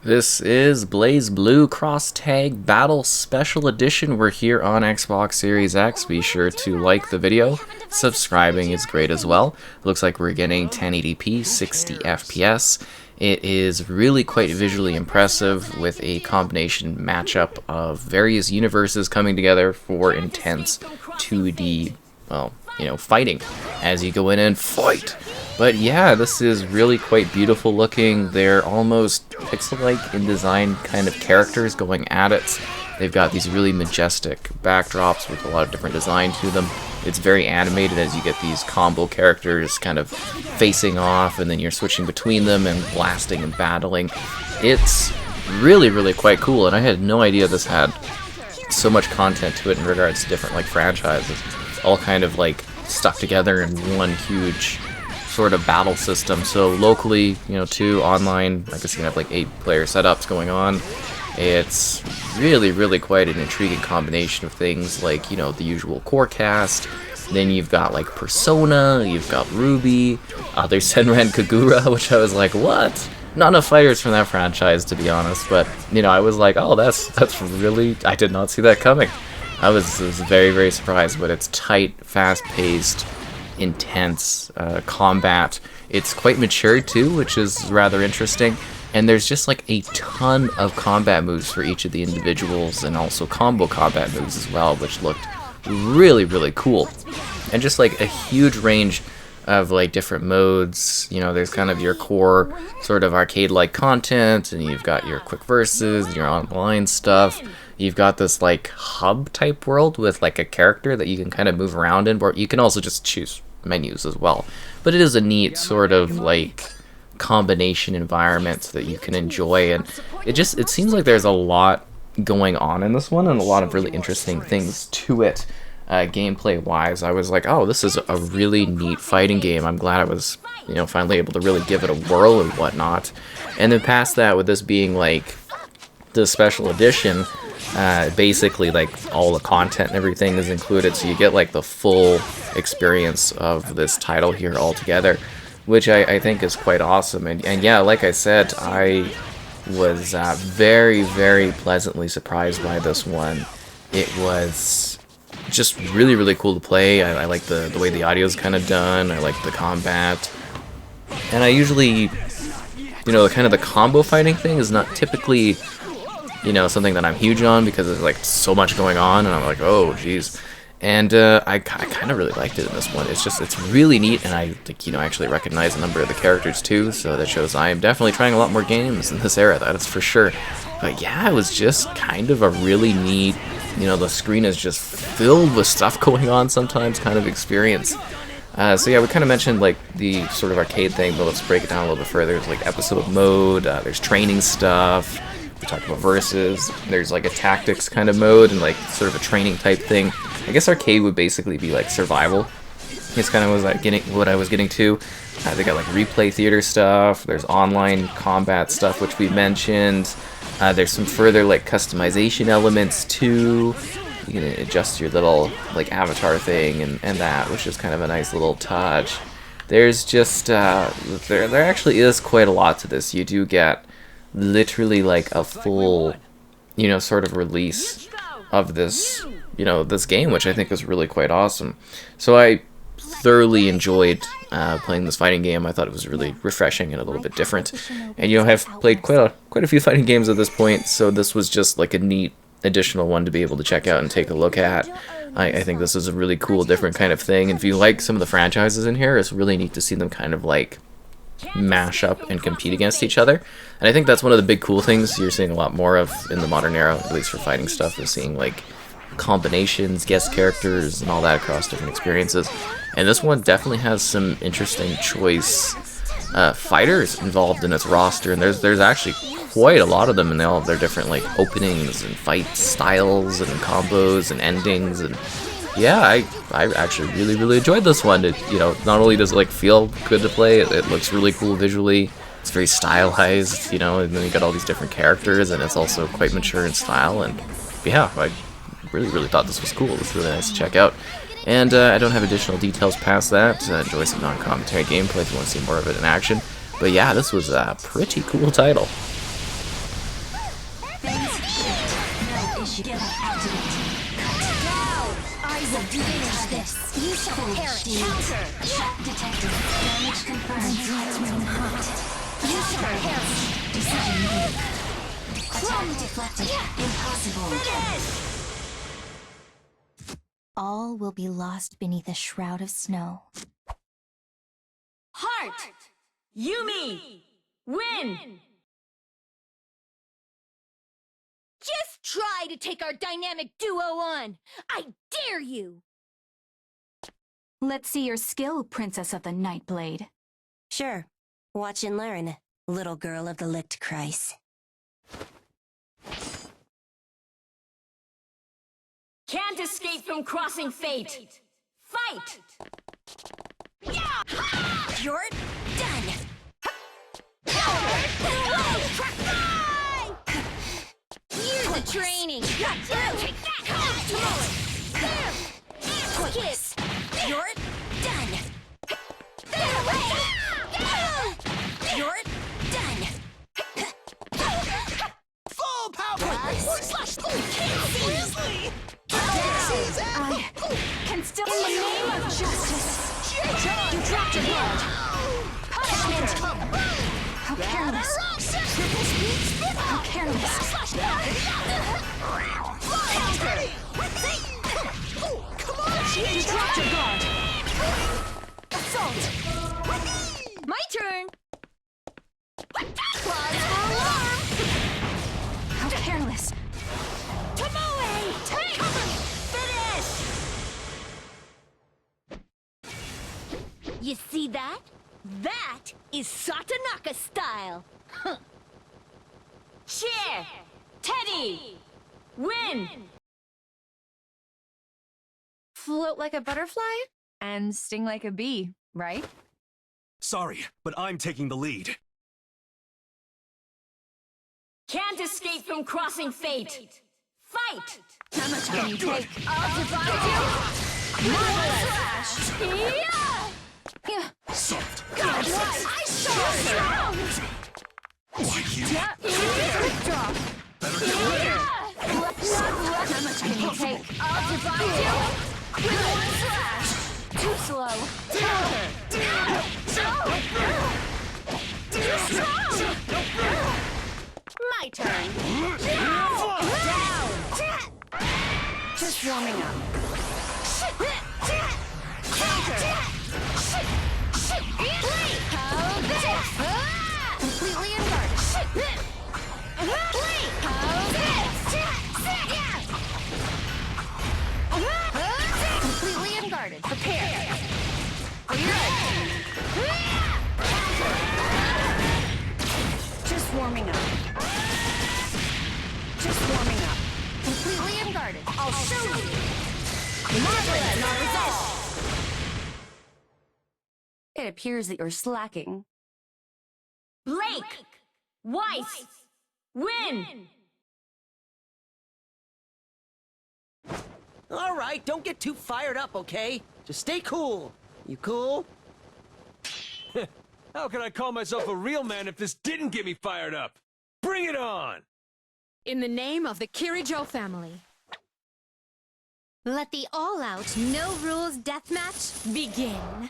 This is BlazBlue Cross Tag Battle Special Edition. We're here on Xbox Series X. Be sure to like the video. Subscribing is great as well. Looks like we're getting 1080p, 60 FPS. It is really quite visually impressive with a combination matchup of various universes coming together for intense 2D, fighting as you go in and fight. But yeah, this is really quite beautiful looking. They're almost pixel-like in design kind of characters going at it. They've got these really majestic backdrops with a lot of different design to them. It's very animated as you get these combo characters kind of facing off, and then you're switching between them and blasting and battling. It's really, really quite cool, and I had no idea this had so much content to it in regards to different franchises, all kind of stuck together in one huge sort of battle system. So locally, too, online, I guess you can have 8-player setups going on. It's really, really quite an intriguing combination of things like, the usual core cast. Then you've got Persona, you've got RWBY, there's Senran Kagura, which I was like, what? Not enough fighters from that franchise, to be honest, but, I was like, oh, that's really, I did not see that coming. I was very, very surprised, but it's tight, fast-paced, intense combat. It's quite mature too, which is rather interesting, and there's just a ton of combat moves for each of the individuals, and also combo combat moves as well, which looked really, really cool. And just a huge range of different modes. There's kind of your core sort of arcade-like content, and you've got your quick versus, your online stuff. You've got this hub type world with a character that you can kind of move around in, or you can also just choose menus as well. But it is a neat sort of combination environment that you can enjoy, and it seems like there's a lot going on in this one and a lot of really interesting things to it. Gameplay wise, I was like, oh, this is a really neat fighting game. I'm glad I was finally able to really give it a whirl and whatnot. And then past that, with this being the special edition, basically all the content and everything is included, so you get the full experience of this title here altogether, which I think is quite awesome. And yeah, like I said, I was very, very pleasantly surprised by this one. It was just really, really cool to play. I like the way the audio is kind of done. I like the combat, and I usually, kind of the combo fighting thing is not typically something that I'm huge on, because there's so much going on, and I'm like, oh geez. And I kind of really liked it in this one. It's really neat, and I think, actually recognize a number of the characters too, so that shows I am definitely trying a lot more games in this era, that is for sure. But yeah, it was just kind of a really neat, the screen is just filled with stuff going on sometimes kind of experience. So yeah, we kind of mentioned the sort of arcade thing, but let's break it down a little bit further. There's episode mode, there's training stuff. We talked about versus. There's a tactics kind of mode and sort of a training type thing. I guess arcade would basically be survival. It's kind of what I was getting to. They got replay theater stuff. There's online combat stuff, which we mentioned. There's some further customization elements too. You can adjust your little avatar thing and that, which is kind of a nice little touch. There's just there actually is quite a lot to this. You do get literally a full sort of release of this this game, which I think is really quite awesome. So I thoroughly enjoyed playing this fighting game. I thought it was really refreshing and a little bit different, and I've played quite a few fighting games at this point, so this was just a neat additional one to be able to check out and take a look at. I think this is a really cool different kind of thing, and if you like some of the franchises in here, it's really neat to see them kind of mash up and compete against each other. And I think that's one of the big cool things you're seeing a lot more of in the modern era, at least for fighting stuff, is seeing combinations, guest characters, and all that across different experiences. And this one definitely has some interesting choice fighters involved in its roster, and there's actually quite a lot of them, and they all have their different openings and fight styles and combos and endings. And yeah, I actually really, really enjoyed this one. It, not only does it feel good to play, it looks really cool visually. It's very stylized, and then you got all these different characters, and it's also quite mature in style. And yeah, I really, really thought this was cool. It's really nice to check out. And I don't have additional details past that. Enjoy some non-commentary gameplay if you want to see more of it in action. But yeah, this was a pretty cool title. Get activate. Cut down. I will finish this. You shall perish. Counter. Shock detected. Damage confirmed. Hot. You shall perish. Decision made. Attack deflected. Impossible. Finish. All will be lost beneath a shroud of snow. Heart! Yumi! Win! Just try to take our dynamic duo on! I dare you! Let's see your skill, Princess of the Nightblade. Sure. Watch and learn, little girl of the licked Christ. Can't escape from crossing fate! Fight! Yeah! You're done! Here's the training! Take that! Pointless! You're done! You're done! Full power! Slash! Grizzly! I can still in the name of justice. You dropped your guard. Punishment. How careless. Triple speed spin! How careless. Come on, You dropped your guard. Assault. My turn! How careless. Tomoe! Take! Finish! You see that? That is Satanaka style! Huh. Cheer! Teddy! Win! Float like a butterfly and sting like a bee, right? Sorry, but I'm taking the lead. Can't escape from crossing fate! Fight! How much can you take? I'll divide you! Marvelous! Yeah. Soft. God, what? I saw it! Like you. Quick draw! How much can you take? I'll divide you! With one slash! Too slow. Too strong! My turn! Down! Just warming up. Completely unguarded. Completely unguarded. Prepare. Just warming up. Just warming up. Completely unguarded. I'll show you. Marvelous! Not resolved. It appears that you're slacking. Blake! Weiss! Win! All right, don't get too fired up, okay? Just stay cool. You cool? How can I call myself a real man if this didn't get me fired up? Bring it on! In the name of the Kirijo family, let the all-out, no-rules deathmatch begin.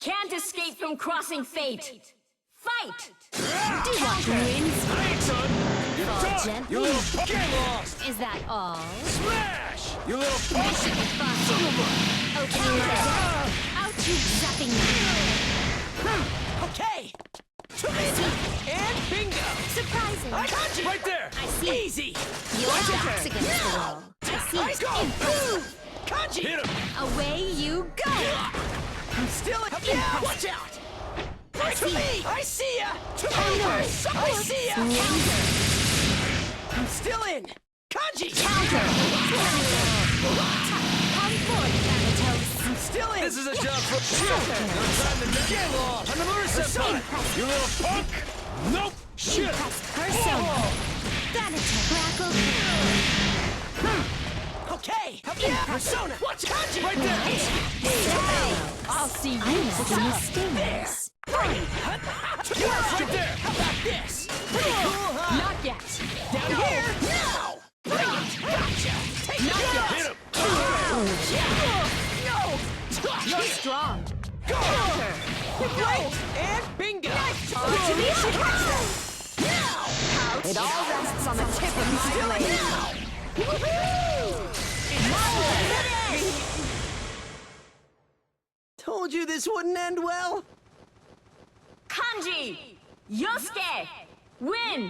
Can't escape from crossing fate! Fight! Do you want wins? Hey, son! You're done! gently. You little fuck! Get lost! Is that all? Smash! You little This fuck! should be fun. Opening my deck. Out you zapping me. Okay. And bingo. Surprising. I got you. Right there! I see. Easy. Your back's against the wall. I see I it. go. Impressive. Kanji. Hit him! Away you go. I'm still. Yeah. Watch out. Right to me. I see ya. I see ya. I'm still in. Kanji. Counter. Come forth, Thanatos. I'm still in. This is a job for shit! No time to get lost! Hanamura senpai! You little punk! Nope! Shit! Persona. Thanatos. Crackle. Okay. Yeah. Persona. Watch Kanji. Right there! I'll see you I'm next. making mistakes. Right there. How about How about this? Pretty cool, huh? Not yet. Down here. Now. You're strong. Counter! Right, and bingo! Archibald, catch them. It all rests on the tip of my blade. Told you this wouldn't end well. Kanji! Yosuke! Win!